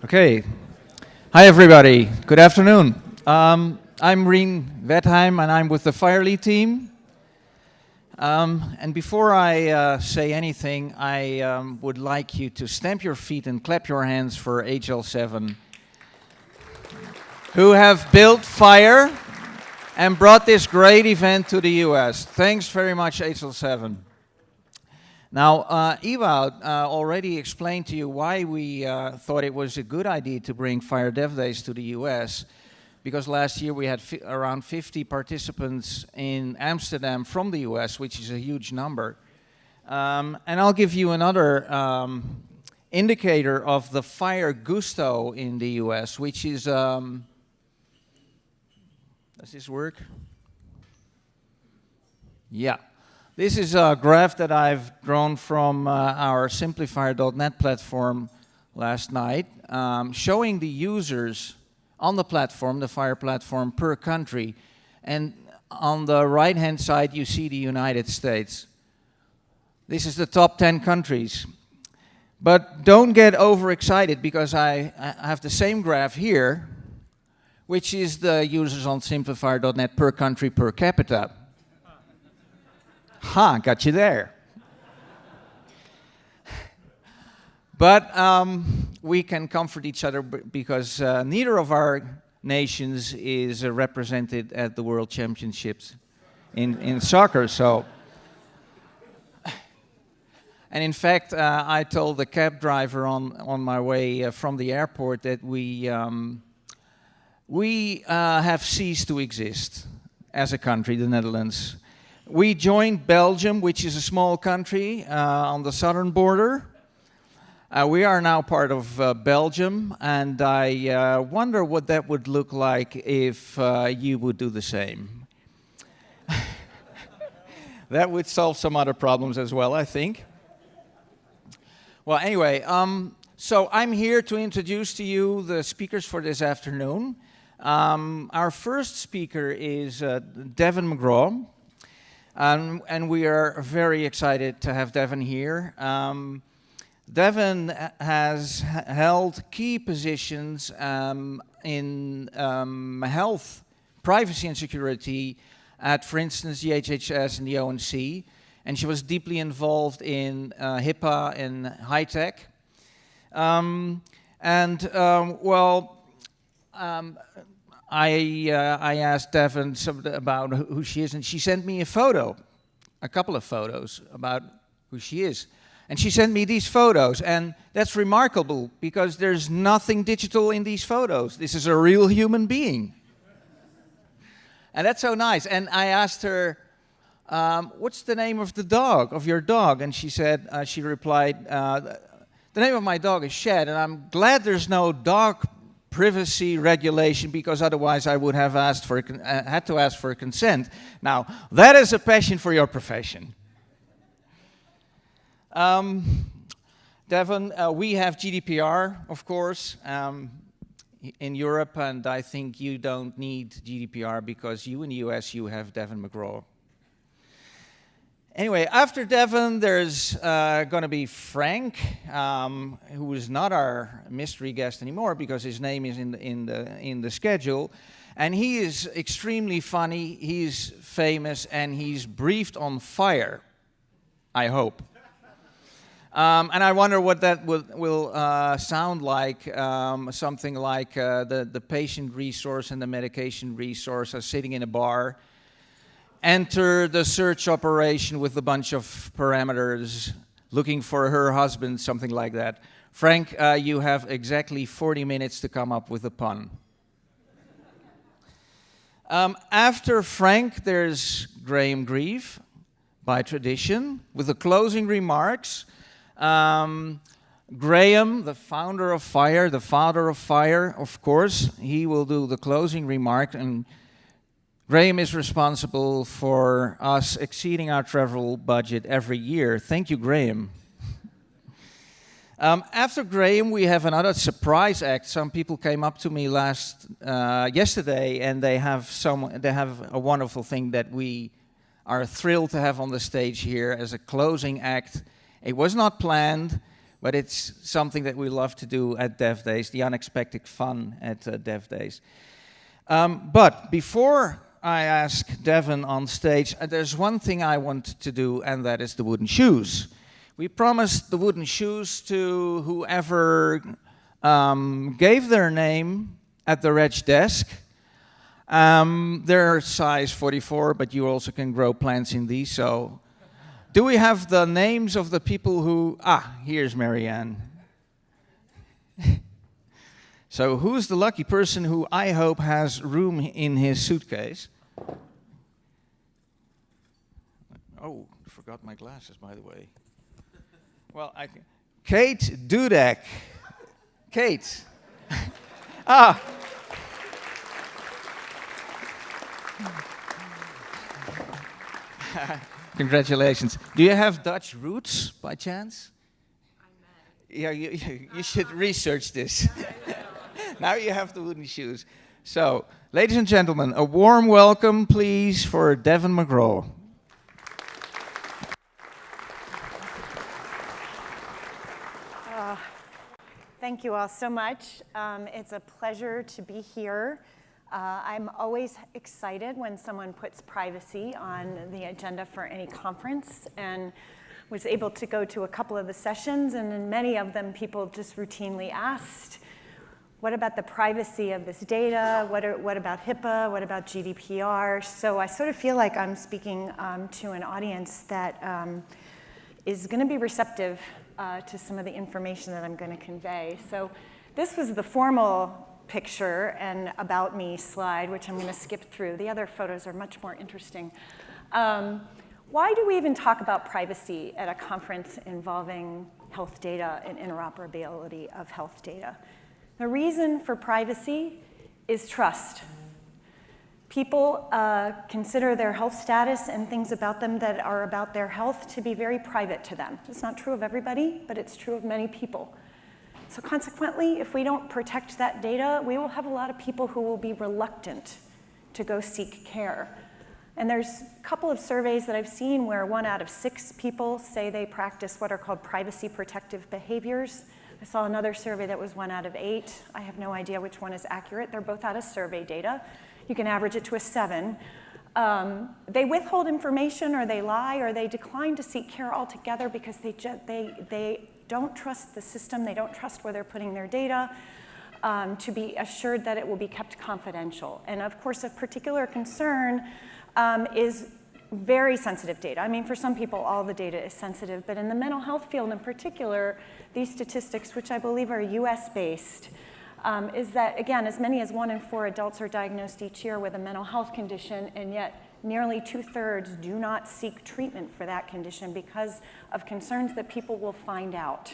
Okay. Hi, everybody. Good afternoon. I'm Rien Wertheim, and I'm with the FHIR team. And before I say anything, I would like you to stamp your feet and clap your hands for HL7, who have built FHIR and brought this great event to the US. Thanks very much, HL7. Now, Ewout already explained to you why we thought it was a good idea to bring FHIR DevDays to the US, because last year we had around 50 participants in Amsterdam from the US, which is a huge number. And I'll give you another indicator of the FHIR gusto in the US, which is, does this work? Yeah. This is a graph that I've drawn from our simplifier.net platform last night, showing the users on the platform, the FHIR platform, per country. And on the right-hand side, you see the United States. This is the top 10 countries. But don't get overexcited, because I have the same graph here, which is the users on simplifier.net per country per capita. Ha, got you there. But we can comfort each other because neither of our nations is represented at the World Championships in soccer. So, and in fact, I told the cab driver on my way from the airport that we have ceased to exist as a country, the Netherlands. We joined Belgium, which is a small country on the southern border. We are now part of Belgium, and I wonder what that would look like if you would do the same. That would solve some other problems as well, I think. Well, anyway, so I'm here to introduce to you the speakers for this afternoon. Our first speaker is Deven McGraw. And we are very excited to have Deven here. Deven has held key positions in health, privacy and security at, for instance, the HHS and the ONC. And she was deeply involved in HIPAA and high tech. I asked Deven about who she is, and she sent me a couple of photos about who she is. And she sent me these photos, and that's remarkable because there's nothing digital in these photos. This is a real human being. And that's so nice. And I asked her, what's the name of the dog, of your dog? And she said, she replied, the name of my dog is Shed, and I'm glad there's no dog privacy regulation, because otherwise I would have had to ask for consent. Now, that is a passion for your profession. Deven, we have GDPR, of course, in Europe, and I think you don't need GDPR because you in the US, you have Deven McGraw. Anyway, after Deven, there's going to be Frank, who is not our mystery guest anymore because his name is in the schedule, and he is extremely funny. He's famous, and he's briefed on FHIR, I hope. And I wonder what that will sound like. Something like the patient resource and the medication resource are sitting in a bar. Enter the search operation with a bunch of parameters, looking for her husband, something like that. Frank, you have exactly 40 minutes to come up with a pun. After Frank, there's Graham Grieve, by tradition, with the closing remarks. Graham, the founder of FHIR, the father of FHIR, of course, he will do the closing remark, and Graham is responsible for us exceeding our travel budget every year. Thank you, Graham. After Graham, we have another surprise act. Some people came up to me yesterday, and they have a wonderful thing that we are thrilled to have on the stage here as a closing act. It was not planned. but it's something that we love to do at DevDays, the unexpected fun at DevDays. But before I ask Deven on stage, there's one thing I want to do, and that is the wooden shoes. We promised the wooden shoes to whoever gave their name at the Reg desk. They're size 44, but you also can grow plants in these. So, do we have the names of the people who... here's Marianne. So, who's the lucky person who I hope has room in his suitcase? Oh, I forgot my glasses, by the way. Well, Kate Dudek. Kate. Congratulations. Do you have Dutch roots by chance? Yeah, you should research this. Now you have the wooden shoes. So, ladies and gentlemen, a warm welcome, please, for Deven McGraw. Thank you all so much. It's a pleasure to be here. I'm always excited when someone puts privacy on the agenda for any conference, and was able to go to a couple of the sessions, and in many of them people just routinely asked, what about the privacy of this data? What about HIPAA? What about GDPR? So I sort of feel like I'm speaking to an audience that is going to be receptive to some of the information that I'm going to convey. So this was the formal picture and about me slide, which I'm going to skip through. The other photos are much more interesting. Why do we even talk about privacy at a conference involving health data and interoperability of health data? The reason for privacy is trust. People consider their health status and things about them that are about their health to be very private to them. It's not true of everybody, but it's true of many people. So consequently, if we don't protect that data, we will have a lot of people who will be reluctant to go seek care. And there's a couple of surveys that I've seen where 1 out of 6 people say they practice what are called privacy protective behaviors. I saw another survey that was 1 out of 8. I have no idea which one is accurate. They're both out of survey data. You can average it to a 7. They withhold information, or they lie, or they decline to seek care altogether because they don't trust the system. They don't trust where they're putting their data to be assured that it will be kept confidential. And of course, a particular concern is very sensitive data. I mean, for some people, all the data is sensitive, but in the mental health field in particular, these statistics, which I believe are US-based, is that, again, as many as 1 in 4 adults are diagnosed each year with a mental health condition, and yet nearly 2/3 do not seek treatment for that condition because of concerns that people will find out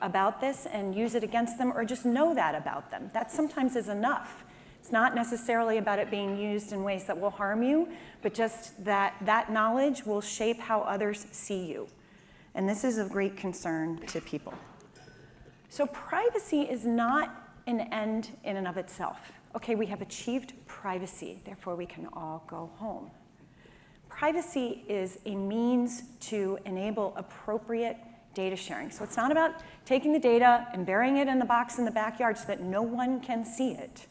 about this and use it against them, or just know that about them. That sometimes is enough. It's not necessarily about it being used in ways that will harm you, but just that knowledge will shape how others see you. And this is of great concern to people. So privacy is not an end in and of itself. Okay, we have achieved privacy, therefore we can all go home. Privacy is a means to enable appropriate data sharing. So it's not about taking the data and burying it in the box in the backyard so that no one can see it.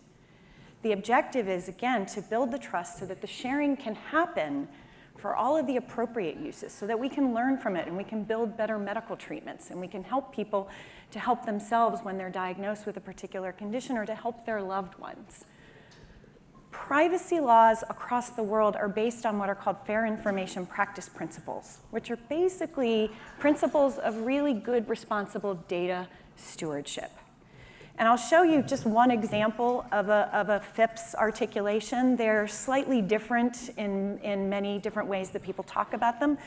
The objective is, again, to build the trust so that the sharing can happen for all of the appropriate uses, so that we can learn from it and we can build better medical treatments and we can help people to help themselves when they're diagnosed with a particular condition, or to help their loved ones. Privacy laws across the world are based on what are called fair information practice principles, which are basically principles of really good, responsible data stewardship. And I'll show you just one example of a FIPS articulation. They're slightly different in many different ways that people talk about them,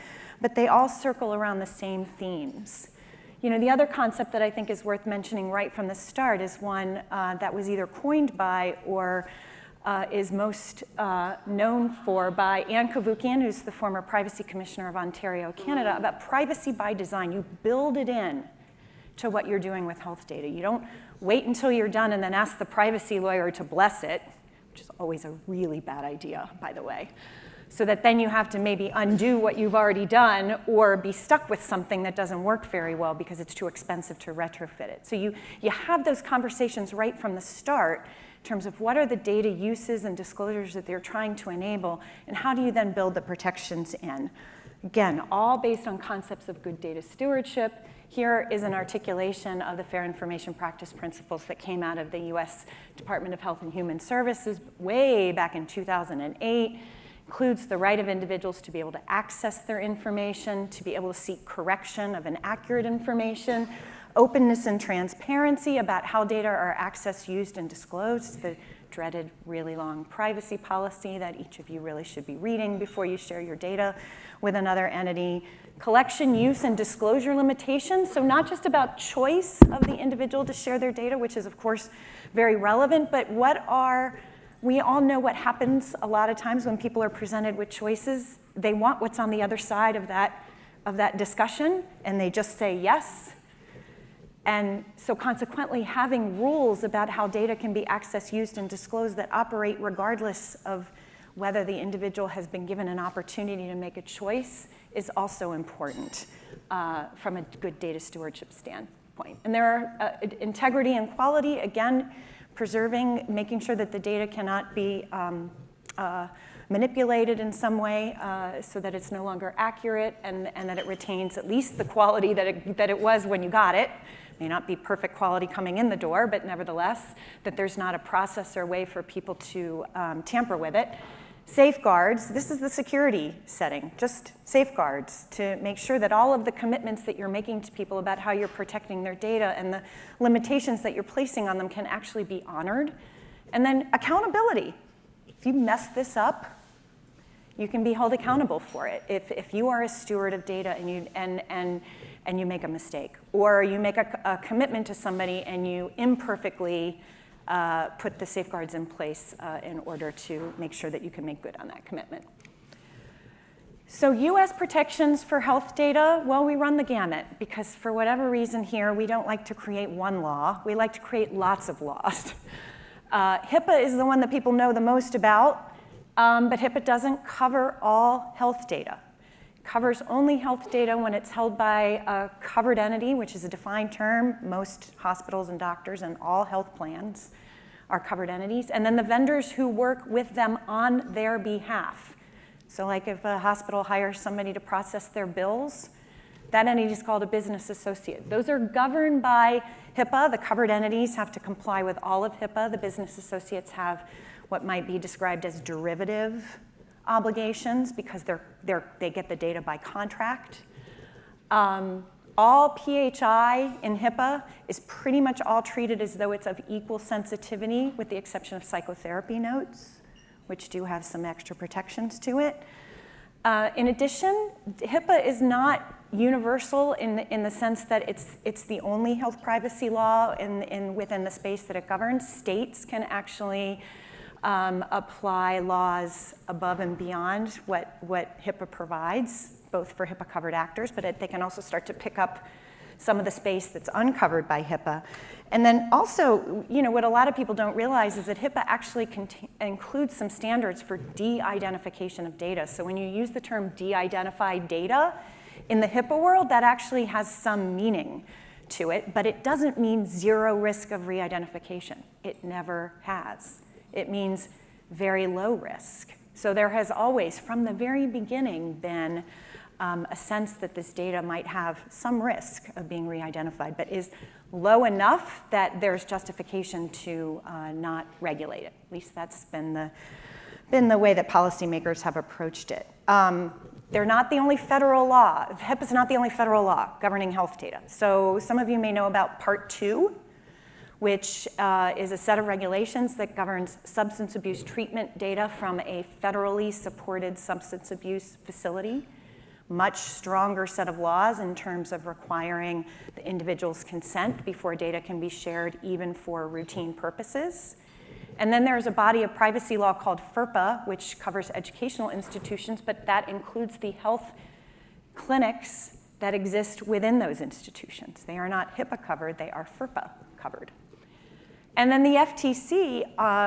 but they all circle around the same themes. You know, the other concept that I think is worth mentioning right from the start is one that was either coined by or is most known for by Ann Cavoukian, who's the former Privacy Commissioner of Ontario, Canada, about privacy by design. You build it in to what you're doing with health data. You don't wait until you're done and then ask the privacy lawyer to bless it, which is always a really bad idea, by the way. so that then you have to maybe undo what you've already done or be stuck with something that doesn't work very well because it's too expensive to retrofit it. So you have those conversations right from the start in terms of what are the data uses and disclosures that they're trying to enable, and how do you then build the protections in. Again, all based on concepts of good data stewardship. Here is an articulation of the Fair Information Practice Principles that came out of the US Department of Health and Human Services way back in 2008. Includes the right of individuals to be able to access their information, to be able to seek correction of inaccurate information, openness and transparency about how data are accessed, used, and disclosed, the dreaded really long privacy policy that each of you really should be reading before you share your data with another entity, collection, use, and disclosure limitations, so not just about choice of the individual to share their data, which is of course very relevant, but we all know what happens a lot of times when people are presented with choices. They want what's on the other side of that discussion, and they just say yes. And so consequently, having rules about how data can be accessed, used, and disclosed that operate regardless of whether the individual has been given an opportunity to make a choice is also important from a good data stewardship standpoint. And there are integrity and quality, again, preserving, making sure that the data cannot be manipulated in some way so that it's no longer accurate and that it retains at least the quality that it was when you got it. May not be perfect quality coming in the door, but nevertheless, that there's not a process or way for people to tamper with it. Safeguards, this is the security setting, just safeguards to make sure that all of the commitments that you're making to people about how you're protecting their data and the limitations that you're placing on them can actually be honored. And then accountability. If you mess this up, you can be held accountable for it. If you are a steward of data and you make a mistake, or you make a commitment to somebody and you imperfectly put the safeguards in place in order to make sure that you can make good on that commitment. So US protections for health data, well, we run the gamut because for whatever reason here, we don't like to create one law. We like to create lots of laws. HIPAA is the one that people know the most about, but HIPAA doesn't cover all health data. It covers only health data when it's held by a covered entity, which is a defined term. Most hospitals and doctors and all health plans are covered entities. And then the vendors who work with them on their behalf. So like if a hospital hires somebody to process their bills, that entity is called a business associate. Those are governed by HIPAA. The covered entities have to comply with all of HIPAA. The business associates have what might be described as derivative obligations because they get the data by contract. All PHI in HIPAA is pretty much all treated as though it's of equal sensitivity with the exception of psychotherapy notes, which do have some extra protections to it. In addition, HIPAA is not universal in the sense that it's the only health privacy law within the space that it governs. States can actually apply laws above and beyond what HIPAA provides, both for HIPAA-covered actors, but they can also start to pick up some of the space that's uncovered by HIPAA. And then also, what a lot of people don't realize is that HIPAA actually includes some standards for de-identification of data. So when you use the term de-identified data, in the HIPAA world, that actually has some meaning to it, but it doesn't mean zero risk of re-identification. It never has. It means very low risk. So there has always, from the very beginning, been a sense that this data might have some risk of being re-identified, but is low enough that there's justification to not regulate it. At least that's been the way that policymakers have approached it. They're not the only federal law. HIPAA is not the only federal law governing health data. So some of you may know about Part 2, which is a set of regulations that governs substance abuse treatment data from a federally supported substance abuse facility. Much stronger set of laws in terms of requiring the individual's consent before data can be shared, even for routine purposes. And then there's a body of privacy law called FHIR, which covers educational institutions, but that includes the health clinics that exist within those institutions. They are not HIPAA covered, they are FHIR covered. And then the FTC,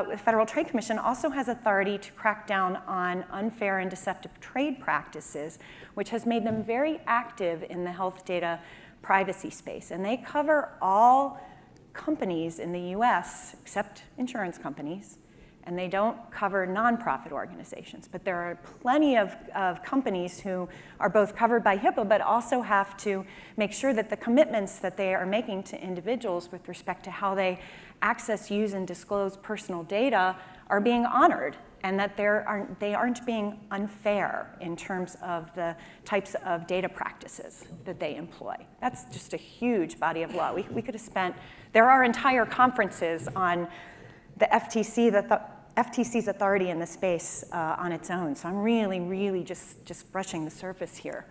the Federal Trade Commission, also has authority to crack down on unfair and deceptive trade practices, which has made them very active in the health data privacy space. And they cover all companies in the US, except insurance companies, and they don't cover nonprofit organizations. But there are plenty of companies who are both covered by HIPAA, but also have to make sure that the commitments that they are making to individuals with respect to how they access, use, and disclose personal data are being honored, and that they aren't being unfair in terms of the types of data practices that they employ. That's just a huge body of law. We could have spent, there are entire conferences on the FTC's authority in the space on its own. So I'm really just brushing the surface here.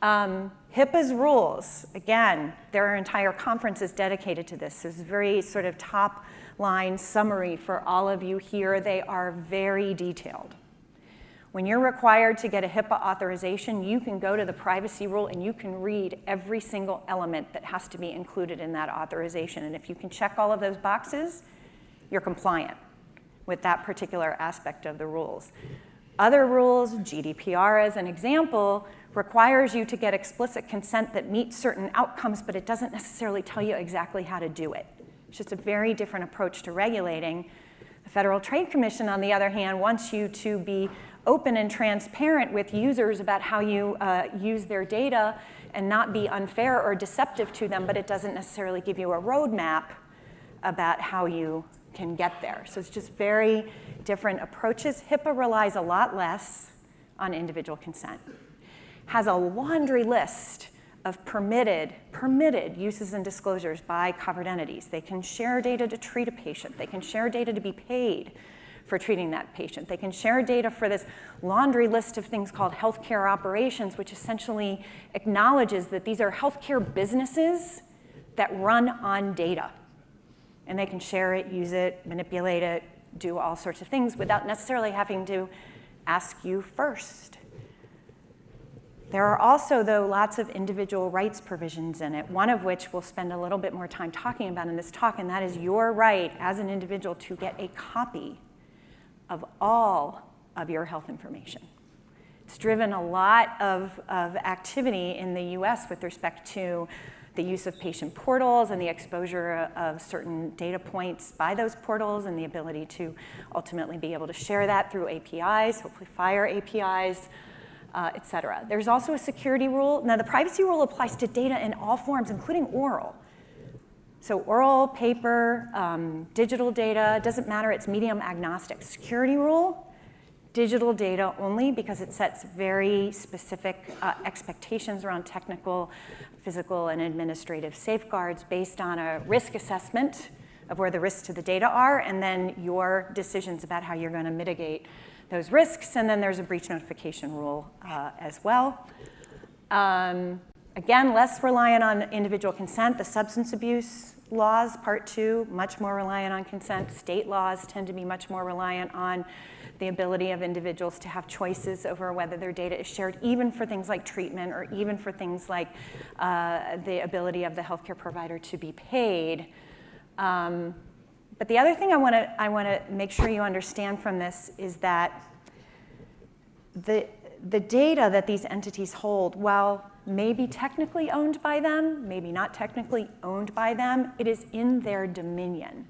HIPAA's rules, again, there are entire conferences dedicated to this. This is a very sort of top line summary for all of you here. They are very detailed. When you're required to get a HIPAA authorization, you can go to the privacy rule and you can read every single element that has to be included in that authorization. And if you can check all of those boxes, you're compliant with that particular aspect of the rules. Other rules, GDPR as an example, requires you to get explicit consent that meets certain outcomes, but it doesn't necessarily tell you exactly how to do it. It's just a very different approach to regulating. The Federal Trade Commission, on the other hand, wants you to be open and transparent with users about how you use their data and not be unfair or deceptive to them, but it doesn't necessarily give you a roadmap about how you can get there. So it's just very different approaches. HIPAA relies a lot less on individual consent. Has a laundry list of permitted uses and disclosures by covered entities. They can share data to treat a patient. They can share data to be paid for treating that patient. They can share data for this laundry list of things called healthcare operations, which essentially acknowledges that these are healthcare businesses that run on data. And they can share it, use it, manipulate it, do all sorts of things without necessarily having to ask you first. There are also, though, lots of individual rights provisions in it, one of which we'll spend a little bit more time talking about in this talk, and that is your right as an individual to get a copy of all of your health information. It's driven a lot of activity in the US with respect to the use of patient portals and the exposure of certain data points by those portals and the ability to ultimately be able to share that through APIs, hopefully FHIR APIs, et cetera. There's also a security rule. Now, the privacy rule applies to data in all forms, including oral. So oral, paper, digital data, doesn't matter, it's medium agnostic. Security rule, digital data only, because it sets very specific expectations around technical, physical, and administrative safeguards based on a risk assessment of where the risks to the data are, and then your decisions about how you're going to mitigate those risks. And then there's a breach notification rule as well. Again, less reliant on individual consent. The substance abuse laws, part 2, much more reliant on consent. State laws tend to be much more reliant on the ability of individuals to have choices over whether their data is shared, even for things like treatment or even for things like the ability of the healthcare provider to be paid. But the other thing I want to make sure you understand from this is that the data that these entities hold, while maybe technically owned by them, maybe not technically owned by them, it is in their dominion.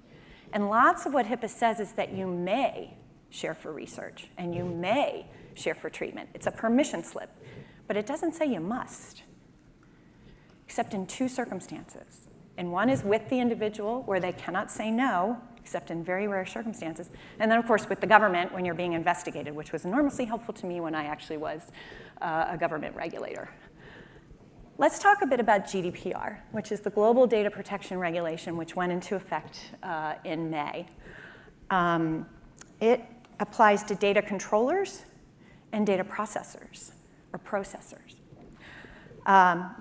And lots of what HIPAA says is that you may share for research and you may share for treatment. It's a permission slip, but it doesn't say you must, except in 2 circumstances. And one is with the individual, where they cannot say no, except in very rare circumstances. And then, of course, with the government when you're being investigated, which was enormously helpful to me when I actually was a government regulator. Let's talk a bit about GDPR, which is the Global Data Protection Regulation, which went into effect in May. It applies to data controllers and data processors, or processors.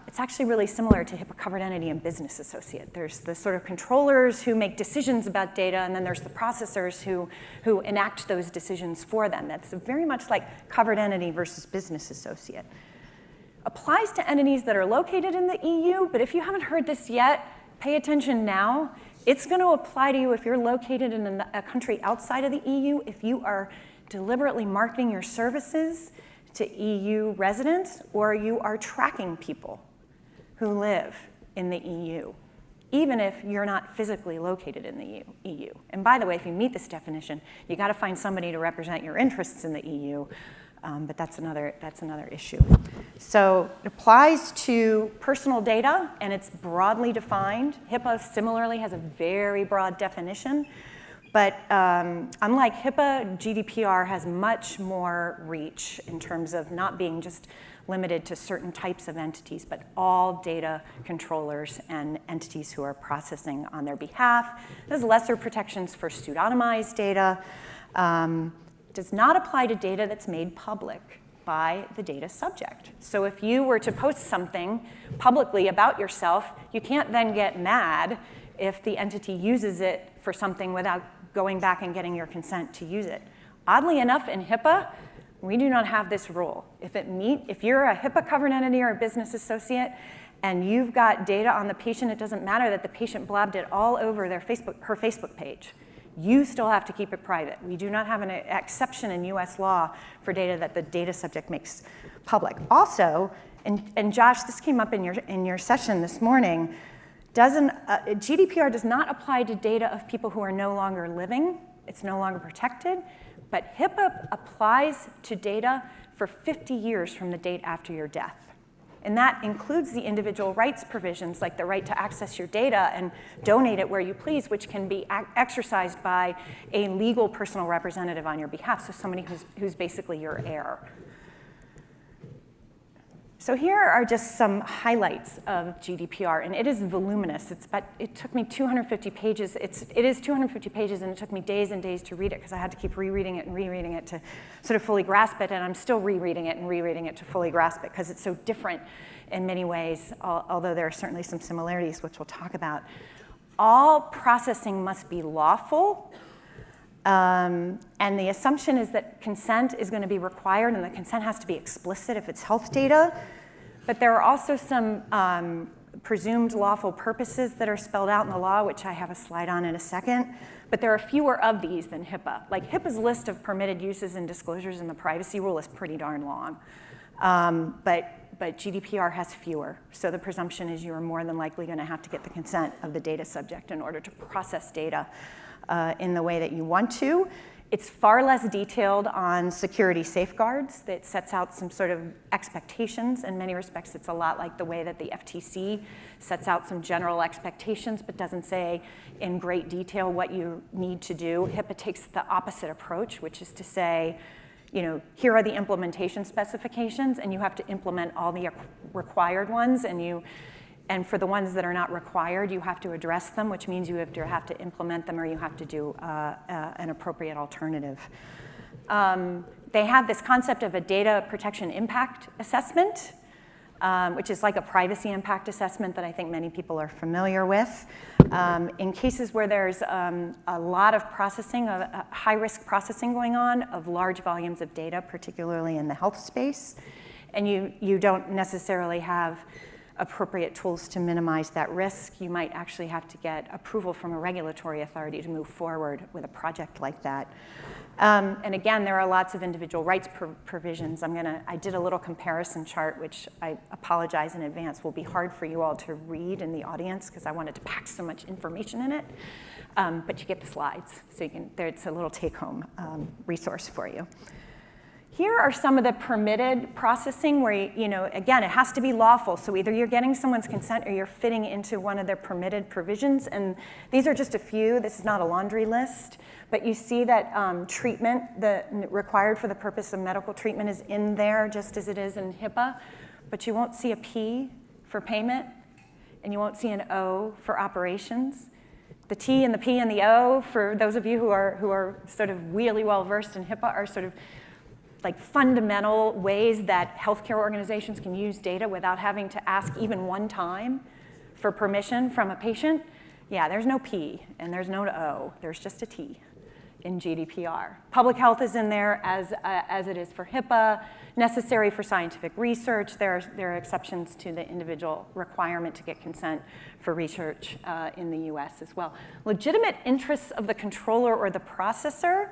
It's actually really similar to HIPAA covered entity and business associate. There's the sort of controllers who make decisions about data, and then there's the processors who enact those decisions for them. That's very much like covered entity versus business associate. Applies to entities that are located in the EU, but if you haven't heard this yet, pay attention now, It's going to apply to you if you're located in a country outside of the EU, if you are deliberately marketing your services to EU residents, or you are tracking people who live in the EU, even if you're not physically located in the EU. And by the way, if you meet this definition, you got to find somebody to represent your interests in the EU, but that's another issue. So it applies to personal data, and it's broadly defined. HIPAA similarly has a very broad definition, but unlike HIPAA, GDPR has much more reach in terms of not being just limited to certain types of entities, but all data controllers and entities who are processing on their behalf. There's lesser protections for pseudonymized data. Does not apply to data that's made public by the data subject. So if you were to post something publicly about yourself, you can't then get mad if the entity uses it for something without going back and getting your consent to use it. Oddly enough, in HIPAA, we do not have this rule. If you're a HIPAA-covered entity or a business associate and you've got data on the patient, it doesn't matter that the patient blabbed it all over her Facebook page. You still have to keep it private. We do not have an exception in US law for data that the data subject makes public. Also, and Josh, this came up in your session this morning, GDPR does not apply to data of people who are no longer living. It's no longer protected. But HIPAA applies to data for 50 years from the date after your death. And that includes the individual rights provisions, like the right to access your data and donate it where you please, which can be exercised by a legal personal representative on your behalf, so somebody who's basically your heir. So here are just some highlights of GDPR, and it is voluminous. It took me 250 pages. It is 250 pages, and it took me days and days to read it because I had to keep rereading it and rereading it to sort of fully grasp it, and I'm still rereading it and rereading it to fully grasp it because it's so different in many ways, although there are certainly some similarities, which we'll talk about. All processing must be lawful, and the assumption is that consent is going to be required, and the consent has to be explicit if it's health data. But there are also some presumed lawful purposes that are spelled out in the law, which I have a slide on in a second. But there are fewer of these than HIPAA. Like HIPAA's list of permitted uses and disclosures in the privacy rule is pretty darn long. But GDPR has fewer. So the presumption is you are more than likely going to have to get the consent of the data subject in order to process data in the way that you want to. It's far less detailed on security safeguards. That sets out some sort of expectations. In many respects, it's a lot like the way that the FTC sets out some general expectations, but doesn't say in great detail what you need to do. HIPAA takes the opposite approach, which is to say, here are the implementation specifications, and you have to implement all the required ones, and for the ones that are not required, you have to address them, which means you have to implement them or you have to do an appropriate alternative. They have this concept of a data protection impact assessment, which is like a privacy impact assessment that I think many people are familiar with. In cases where there's a lot of processing, high-risk processing going on of large volumes of data, particularly in the health space, and you don't necessarily have appropriate tools to minimize that risk, you might actually have to get approval from a regulatory authority to move forward with a project like that. And again, there are lots of individual rights provisions. I did a little comparison chart, which I apologize in advance will be hard for you all to read in the audience because I wanted to pack so much information in it. But you get the slides, so it's a little take-home resource for you. Here are some of the permitted processing where, again, it has to be lawful. So either you're getting someone's consent or you're fitting into one of their permitted provisions. And these are just a few. This is not a laundry list. But you see that treatment required for the purpose of medical treatment is in there just as it is in HIPAA. But you won't see a P for payment, and you won't see an O for operations. The T and the P and the O, for those of you who are sort of really well versed in HIPAA, are sort of like fundamental ways that healthcare organizations can use data without having to ask even one time for permission from a patient. Yeah, there's no P and there's no O, there's just a T. in GDPR. Public health is in there as it is for HIPAA, necessary for scientific research. There are exceptions to the individual requirement to get consent for research in the US as well. Legitimate interests of the controller or the processor.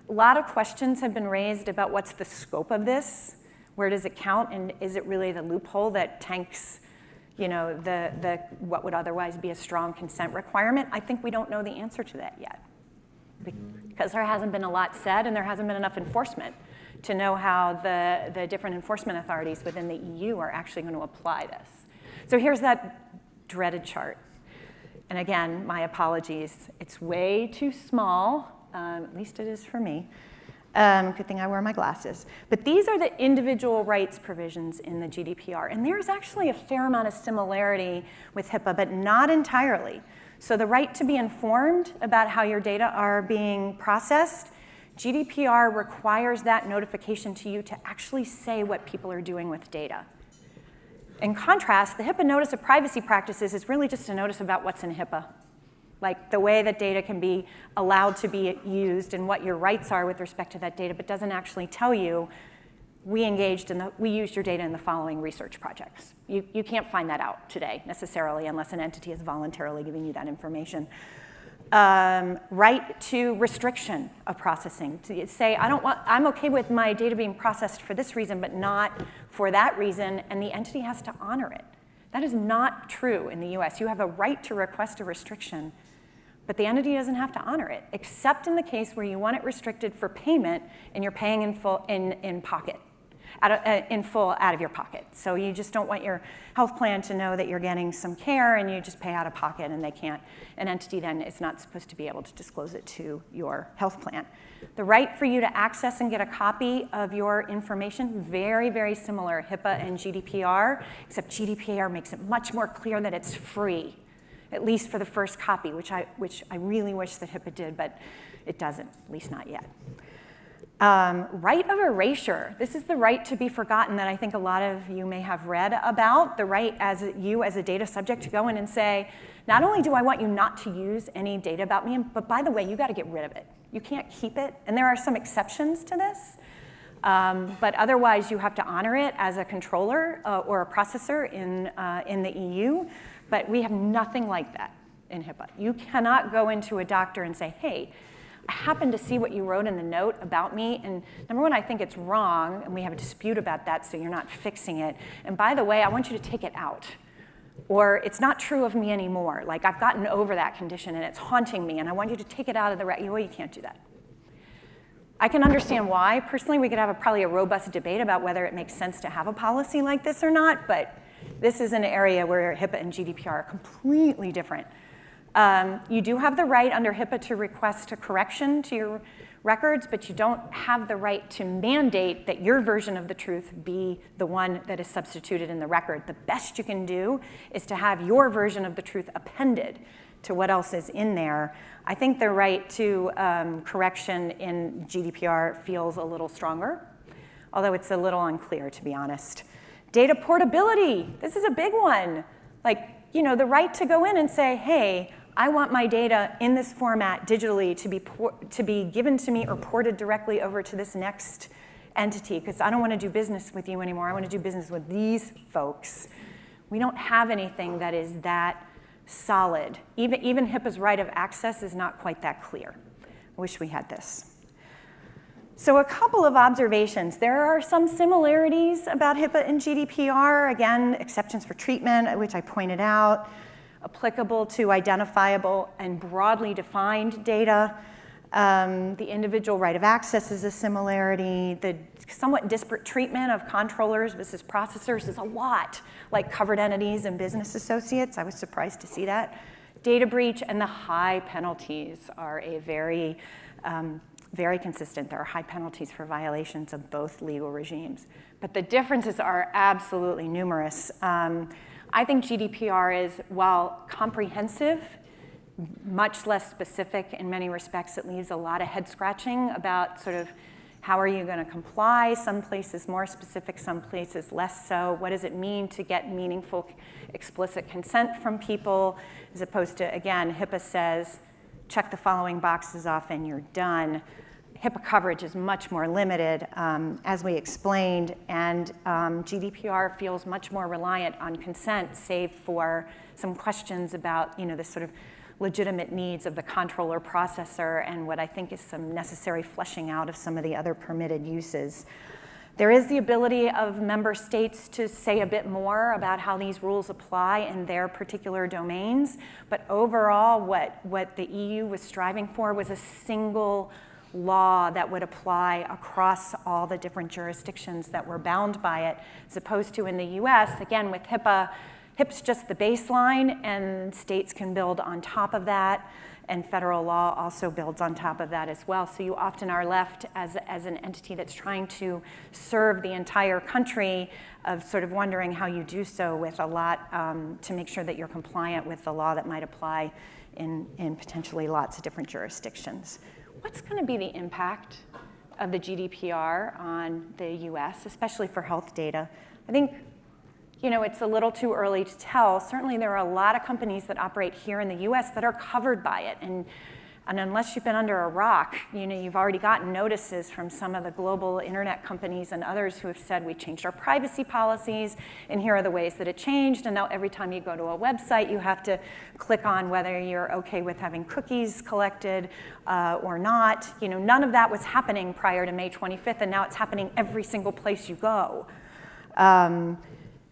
A lot of questions have been raised about what's the scope of this, where does it count, and is it really the loophole that tanks what would otherwise be a strong consent requirement? I think we don't know the answer to that yet, because there hasn't been a lot said and there hasn't been enough enforcement to know how the different enforcement authorities within the EU are actually going to apply this. So here's that dreaded chart. And again, my apologies. It's way too small, at least it is for me. Good thing I wear my glasses. But these are the individual rights provisions in the GDPR. And there's actually a fair amount of similarity with HIPAA, but not entirely. So the right to be informed about how your data are being processed, GDPR requires that notification to you to actually say what people are doing with data. In contrast, the HIPAA notice of privacy practices is really just a notice about what's in HIPAA, like the way that data can be allowed to be used and what your rights are with respect to that data, but doesn't actually tell you we used your data in the following research projects. You can't find that out today necessarily unless an entity is voluntarily giving you that information. Right to restriction of processing. To say, I'm okay with my data being processed for this reason, but not for that reason, and the entity has to honor it. That is not true in the US. You have a right to request a restriction, but the entity doesn't have to honor it, except in the case where you want it restricted for payment and you're paying in full out of your pocket. So you just don't want your health plan to know that you're getting some care and you just pay out of pocket and they can't. An entity then is not supposed to be able to disclose it to your health plan. The right for you to access and get a copy of your information, very, very similar, HIPAA and GDPR, except GDPR makes it much more clear that it's free, at least for the first copy, which I really wish that HIPAA did, but it doesn't, at least not yet. Right of erasure. This is the right to be forgotten that I think a lot of you may have read about, the right as a data subject to go in and say, not only do I want you not to use any data about me, but by the way, you got to get rid of it. You can't keep it, and there are some exceptions to this, but otherwise you have to honor it as a controller or a processor in the EU, but we have nothing like that in HIPAA. You cannot go into a doctor and say, hey, I happen to see what you wrote in the note about me, and number one, I think it's wrong, and we have a dispute about that, so you're not fixing it. And by the way, I want you to take it out. Or it's not true of me anymore. Like, I've gotten over that condition, and it's haunting me, and I want you to take it out of the record. Well, you can't do that. I can understand why. Personally, we could have probably a robust debate about whether it makes sense to have a policy like this or not, but this is an area where HIPAA and GDPR are completely different. You do have the right under HIPAA to request a correction to your records, but you don't have the right to mandate that your version of the truth be the one that is substituted in the record. The best you can do is to have your version of the truth appended to what else is in there. I think the right to correction in GDPR feels a little stronger, although it's a little unclear, to be honest. Data portability, this is a big one. Like, the right to go in and say, hey, I want my data in this format digitally to be given to me or ported directly over to this next entity, because I don't want to do business with you anymore. I want to do business with these folks. We don't have anything that is that solid. Even HIPAA's right of access is not quite that clear. I wish we had this. So a couple of observations. There are some similarities about HIPAA and GDPR. Again, exceptions for treatment, which I pointed out, applicable to identifiable and broadly defined data. The individual right of access is a similarity. The somewhat disparate treatment of controllers versus processors is a lot like covered entities and business associates. I was surprised to see that. Data breach and the high penalties are a very consistent. There are high penalties for violations of both legal regimes. But the differences are absolutely numerous. I think GDPR is, while comprehensive, much less specific in many respects. It leaves a lot of head scratching about sort of how are you going to comply. Some places more specific, some places less so. What does it mean to get meaningful, explicit consent from people, as opposed to, again, HIPAA says, check the following boxes off and you're done. HIPAA coverage is much more limited, as we explained, and GDPR feels much more reliant on consent, save for some questions about, the sort of legitimate needs of the controller processor and what I think is some necessary fleshing out of some of the other permitted uses. There is the ability of member states to say a bit more about how these rules apply in their particular domains, but overall what the EU was striving for was a single law that would apply across all the different jurisdictions that were bound by it, as opposed to in the US, again, with HIPAA, HIPAA's just the baseline, and states can build on top of that, and federal law also builds on top of that as well. So you often are left as an entity that's trying to serve the entire country of sort of wondering how you do so with a lot to make sure that you're compliant with the law that might apply in potentially lots of different jurisdictions. What's going to be the impact of the GDPR on the US, especially for health data? I think, it's a little too early to tell. Certainly there are a lot of companies that operate here in the US that are covered by it. And unless you've been under a rock, you've already gotten notices from some of the global internet companies and others who have said, we changed our privacy policies, and here are the ways that it changed. And now every time you go to a website, you have to click on whether you're okay with having cookies collected or not. None of that was happening prior to May 25th, and now it's happening every single place you go.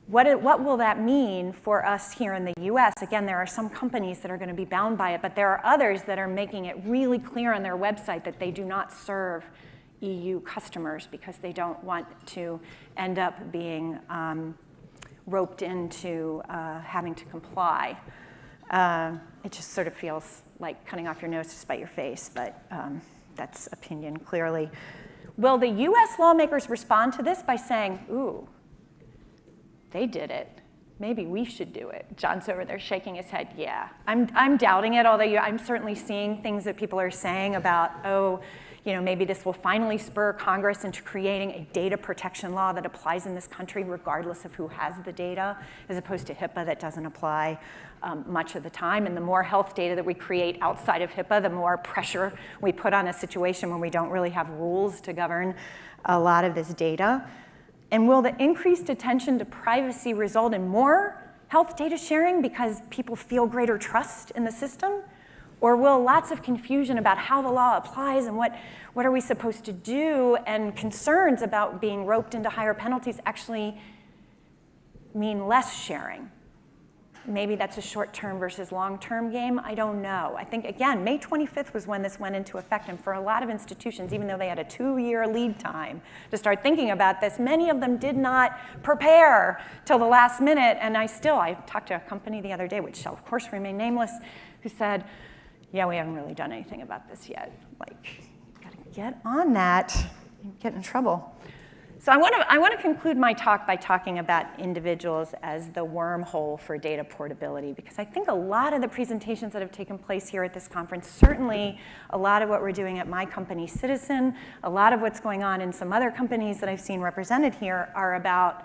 What will that mean for us here in the US? Again, there are some companies that are going to be bound by it, but there are others that are making it really clear on their website that they do not serve EU customers because they don't want to end up being roped into having to comply. It just sort of feels like cutting off your nose to spite your face, but that's opinion clearly. Will the US lawmakers respond to this by saying, ooh, they did it, maybe we should do it? John's over there shaking his head, yeah. I'm doubting it, although I'm certainly seeing things that people are saying about, maybe this will finally spur Congress into creating a data protection law that applies in this country regardless of who has the data, as opposed to HIPAA that doesn't apply much of the time. And the more health data that we create outside of HIPAA, the more pressure we put on a situation when we don't really have rules to govern a lot of this data. And will the increased attention to privacy result in more health data sharing because people feel greater trust in the system? Or will lots of confusion about how the law applies and what are we supposed to do and concerns about being roped into higher penalties actually mean less sharing? Maybe that's a short-term versus long-term game. I don't know. I think, again, May 25th was when this went into effect. And for a lot of institutions, even though they had a 2-year lead time to start thinking about this, many of them did not prepare till the last minute. And I talked to a company the other day, which shall, of course, remain nameless, who said, yeah, we haven't really done anything about this yet. Like, gotta get on that. You get in trouble. So I want to conclude my talk by talking about individuals as the wormhole for data portability, because I think a lot of the presentations that have taken place here at this conference, certainly a lot of what we're doing at my company, Citizen, a lot of what's going on in some other companies that I've seen represented here are about,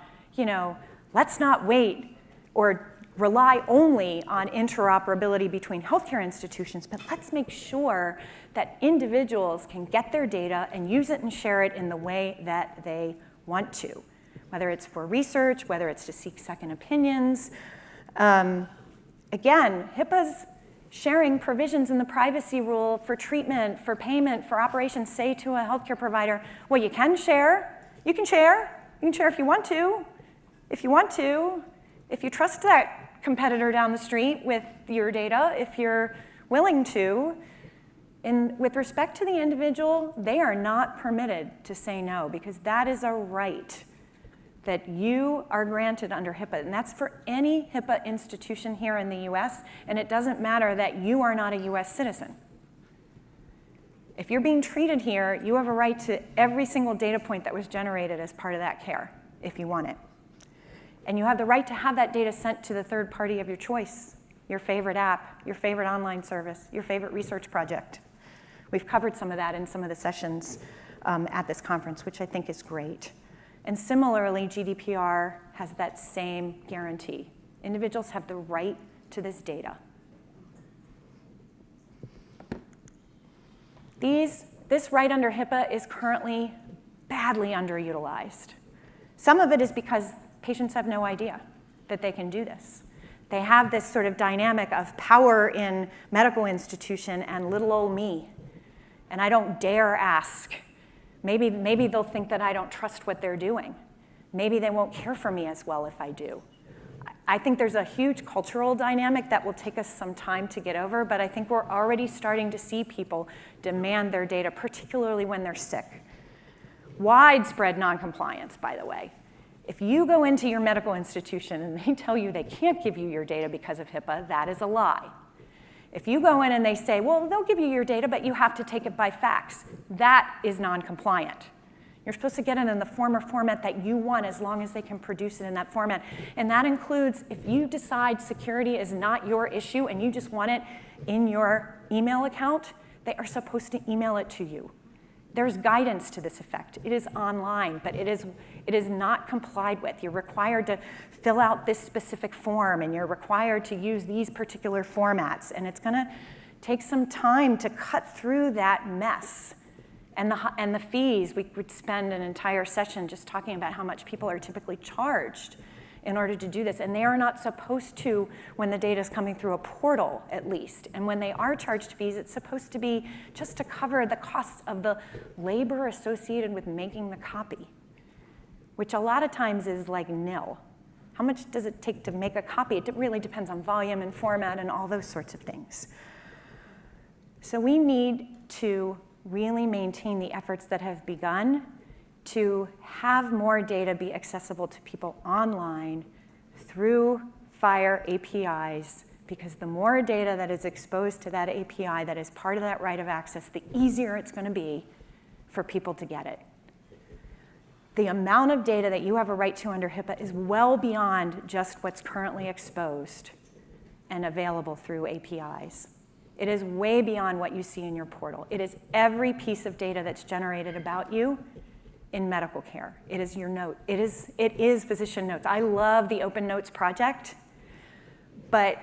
let's not wait or rely only on interoperability between healthcare institutions, but let's make sure that individuals can get their data and use it and share it in the way that they want to, whether it's for research, whether it's to seek second opinions. Again, HIPAA's sharing provisions in the privacy rule for treatment, for payment, for operations say to a healthcare provider, well, you can share. You can share. You can share if you want to. If you want to. If you trust that competitor down the street with your data, if you're willing to. And with respect to the individual, they are not permitted to say no, because that is a right that you are granted under HIPAA. And that's for any HIPAA institution here in the US, and it doesn't matter that you are not a US citizen. If you're being treated here, you have a right to every single data point that was generated as part of that care, if you want it. And you have the right to have that data sent to the third party of your choice, your favorite app, your favorite online service, your favorite research project. We've covered some of that in some of the sessions at this conference, which I think is great. And similarly, GDPR has that same guarantee. Individuals have the right to this data. This right under HIPAA is currently badly underutilized. Some of it is because patients have no idea that they can do this. They have this sort of dynamic of power in medical institution and little old me, and I don't dare ask. Maybe they'll think that I don't trust what they're doing. Maybe they won't care for me as well if I do. I think there's a huge cultural dynamic that will take us some time to get over, but I think we're already starting to see people demand their data, particularly when they're sick. Widespread noncompliance, by the way. If you go into your medical institution and they tell you they can't give you your data because of HIPAA, that is a lie. If you go in and they say, well, they'll give you your data, but you have to take it by fax, that is noncompliant. You're supposed to get it in the form or format that you want as long as they can produce it in that format. And that includes if you decide security is not your issue and you just want it in your email account, they are supposed to email it to you. There's guidance to this effect. It is online, but it is not complied with. You're required to fill out this specific form, and you're required to use these particular formats. And it's going to take some time to cut through that mess. And the fees, we could spend an entire session just talking about how much people are typically charged in order to do this. And they are not supposed to when the data is coming through a portal, at least. And when they are charged fees, it's supposed to be just to cover the costs of the labor associated with making the copy, which a lot of times is like nil. How much does it take to make a copy? It really depends on volume and format and all those sorts of things. So we need to really maintain the efforts that have begun to have more data be accessible to people online through FHIR APIs, because the more data that is exposed to that API that is part of that right of access, the easier it's going to be for people to get it. The amount of data that you have a right to under HIPAA is well beyond just what's currently exposed and available through APIs. It is way beyond what you see in your portal. It is every piece of data that's generated about you in medical care. It is your note. It is physician notes. I love the Open Notes project, but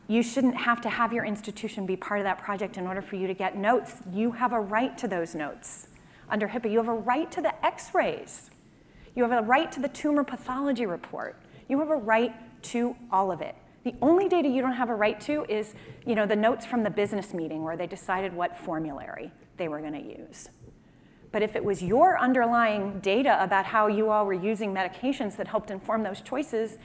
you shouldn't have to have your institution be part of that project in order for you to get notes. You have a right to those notes. Under HIPAA, you have a right to the x-rays. You have a right to the tumor pathology report. You have a right to all of it. The only data you don't have a right to is, the notes from the business meeting where they decided what formulary they were going to use. But if it was your underlying data about how you all were using medications that helped inform those choices,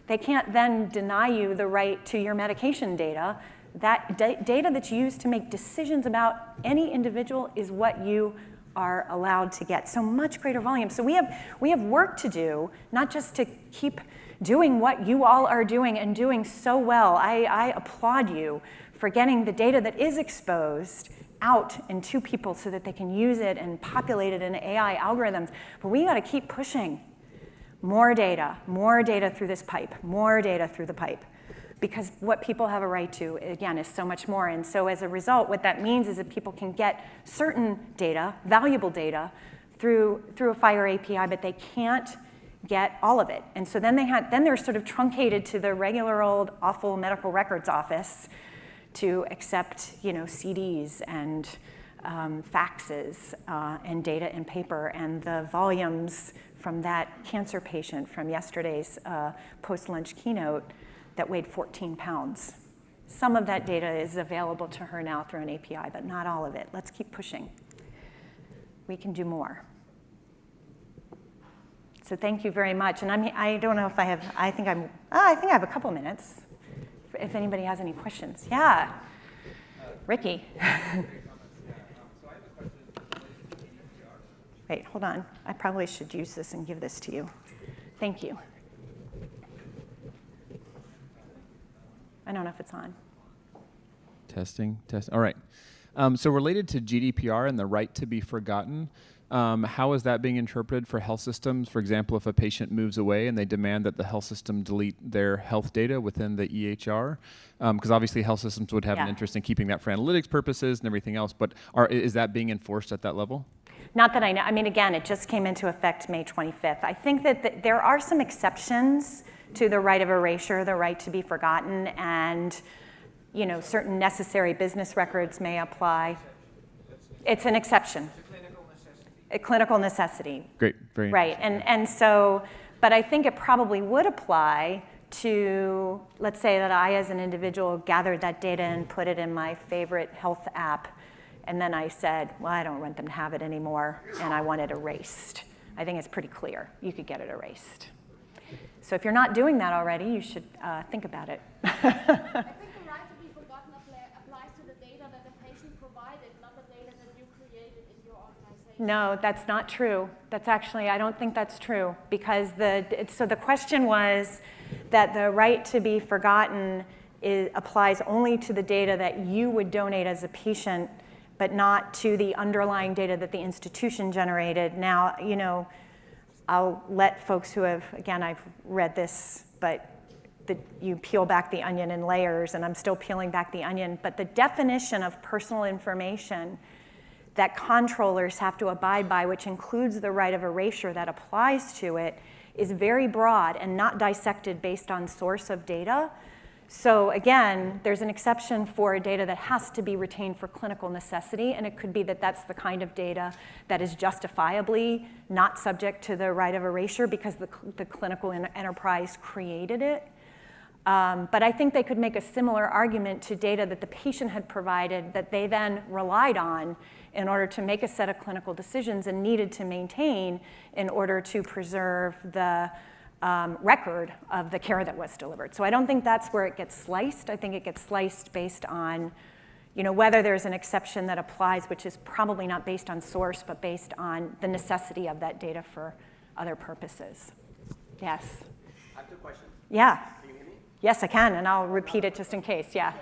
they can't then deny you the right to your medication data. That data that's used to make decisions about any individual is what you are allowed to get. So much greater volume. So we have work to do, not just to keep doing what you all are doing and doing so well. I applaud you for getting the data that is exposed out and to people so that they can use it and populate it in AI algorithms. But we got to keep pushing more data through this pipe, more data through the pipe. Because what people have a right to, again, is so much more. And so as a result, what that means is that people can get certain data, valuable data, through a FHIR API, but they can't get all of it. And so then they're sort of truncated to the regular old awful medical records office to accept, CDs and faxes and data in paper, and the volumes from that cancer patient from yesterday's post-lunch keynote that weighed 14 pounds. Some of that data is available to her now through an API, but not all of it. Let's keep pushing. We can do more. So thank you very much. And I don't know if I have, I think I have a couple minutes if anybody has any questions. Yeah, Ricky. Wait, hold on. I probably should use this and give this to you. Thank you. I don't know if it's on. Testing. All right. So related to GDPR and the right to be forgotten, how is that being interpreted for health systems? For example, if a patient moves away and they demand that the health system delete their health data within the EHR, because obviously health systems would have an interest in keeping that for analytics purposes and everything else, but is that being enforced at that level? Not that I know. I mean, again, it just came into effect May 25th. I think that there are some exceptions to the right of erasure, the right to be forgotten, and certain necessary business records may apply. It's an exception. It's a clinical necessity. A clinical necessity. Great, very Right, and so, but I think it probably would apply to, let's say that I as an individual gathered that data and put it in my favorite health app, and then I said, well, I don't want them to have it anymore, and I want it erased. I think it's pretty clear. You could get it erased. So if you're not doing that already, you should think about it. I think the right to be forgotten applies to the data that the patient provided, not the data that you created in your organization. No, that's not true. That's actually, I don't think that's true, because so the question was that the right to be forgotten applies only to the data that you would donate as a patient, but not to the underlying data that the institution generated. Now, you know, I'll let folks who have, again, I've read this, but you peel back the onion in layers, and I'm still peeling back the onion, but the definition of personal information that controllers have to abide by, which includes the right of erasure that applies to it, is very broad and not dissected based on source of data. So again, there's an exception for data that has to be retained for clinical necessity, and it could be that that's the kind of data that is justifiably not subject to the right of erasure because the clinical enterprise created it. But I think they could make a similar argument to data that the patient had provided that they then relied on in order to make a set of clinical decisions and needed to maintain in order to preserve the record of the care that was delivered. So I don't think that's where it gets sliced. I think it gets sliced based on, you know, whether there's an exception that applies, which is probably not based on source, but based on the necessity of that data for other purposes. Yes? I have two questions. Yeah. Can you hear me? Yes, I can, and I'll repeat it just in case, yeah.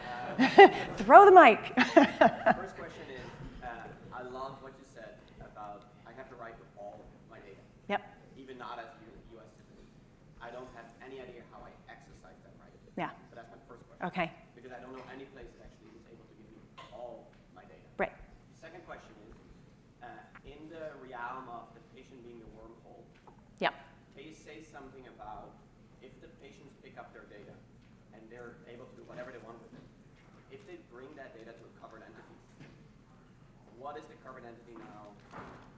Throw the mic. First question is, I love what you said about I have the right to all my data. Yep. Even not as a U.S. citizen. I don't have any idea how I exercise that right. Yeah. So that's my first question. Okay. Because I don't know any place that actually is able to give me all my data. Right. Second question is, in the realm of the patient being the wormhole, Yep. can you say something about if the patients pick up their data and they're able to do whatever they want with it, if they bring that data to a covered entity, what is the covered entity now?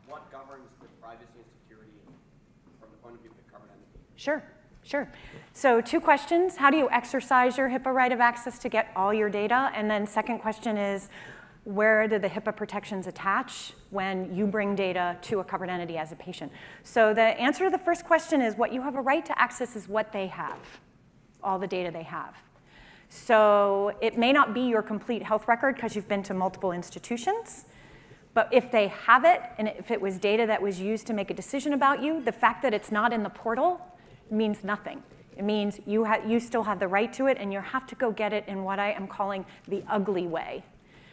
What governs the privacy and security from the point of view of the covered entity? Sure, sure. So 2 questions. How do you exercise your HIPAA right of access to get all your data? And then second question is, where do the HIPAA protections attach when you bring data to a covered entity as a patient? So the answer to the first question is what you have a right to access is what they have, all the data they have. So it may not be your complete health record because you've been to multiple institutions, but if they have it, and if it was data that was used to make a decision about you, the fact that it's not in the portal means nothing. It means you still have the right to it, and you have to go get it in what I am calling the ugly way,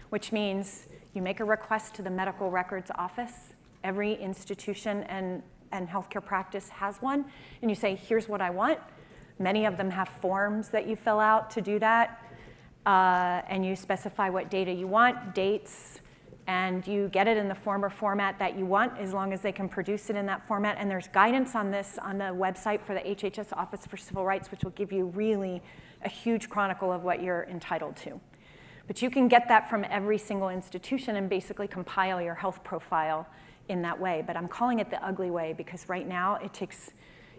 which means you make a request to the medical records office. Every institution and healthcare practice has one, and you say, here's what I want. Many of them have forms that you fill out to do that, and you specify what data you want, dates, and you get it in the form or format that you want as long as they can produce it in that format. And there's guidance on this on the website for the HHS Office for Civil Rights, which will give you really a huge chronicle of what you're entitled to. But you can get that from every single institution and basically compile your health profile in that way. But I'm calling it the ugly way because right now it takes,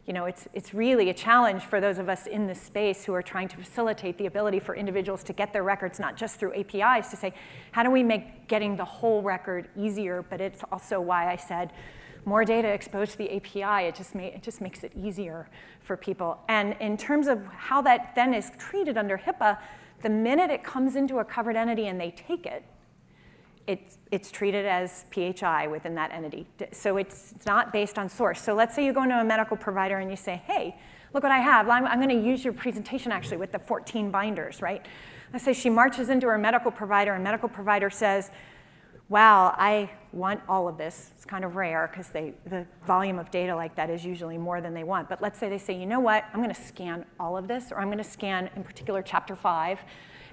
you know, it's really a challenge for those of us in this space who are trying to facilitate the ability for individuals to get their records, not just through APIs, to say, how do we make getting the whole record easier? But it's also why I said more data exposed to the API, it just makes it easier for people. And in terms of how that then is treated under HIPAA, the minute it comes into a covered entity and they take it, it's treated as PHI within that entity. So it's not based on source. So let's say you go into a medical provider and you say, hey, look what I have. I'm going to use your presentation actually with the 14 binders, right? Let's say she marches into her medical provider and medical provider says, wow, I want all of this. It's kind of rare because the volume of data like that is usually more than they want. But let's say they say, you know what, I'm going to scan all of this, or I'm going to scan in particular chapter 5,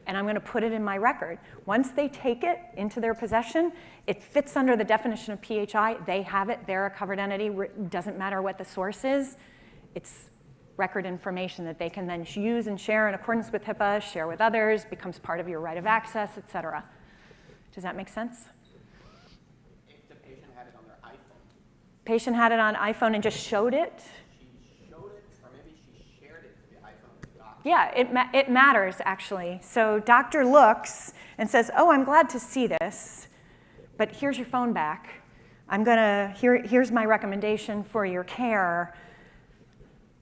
and I'm going to put it in my record. Once they take it into their possession, it fits under the definition of PHI. They have it. They're a covered entity. It doesn't matter what the source is. It's record information that they can then use and share in accordance with HIPAA, share with others, becomes part of your right of access, et cetera. Does that make sense? patient had it on iPhone and just showed it. She showed it, or maybe she shared it to the iPhone doctor. Yeah, it matters, actually. So doctor looks and says, oh, I'm glad to see this, but here's your phone back. Here's my recommendation for your care.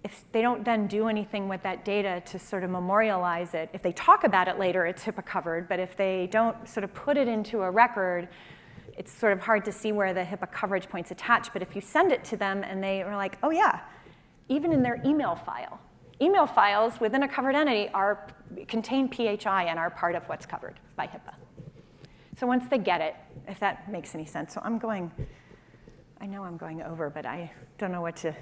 If they don't then do anything with that data to sort of memorialize it, if they talk about it later, it's HIPAA covered, but if they don't sort of put it into a record, it's sort of hard to see where the HIPAA coverage points attach. But if you send it to them and they are like, oh yeah, even in their email file. Email files within a covered entity contain PHI and are part of what's covered by HIPAA. So once they get it, if that makes any sense. So I know I'm going over, but I don't know what to.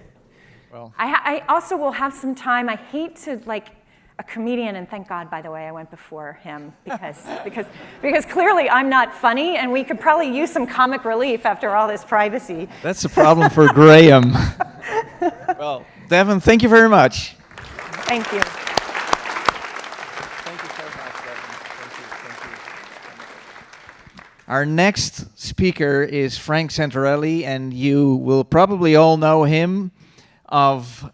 Well, I also will have some time. I hate to, like, a comedian, and thank God, by the way, I went before him, because clearly I'm not funny, and we could probably use some comic relief after all this privacy. that's a problem for Graham. Well, Deven, thank you very much. Thank you. Thank you so much, Deven. Thank you. Our next speaker is Frank Santorelli, and you will probably all know him of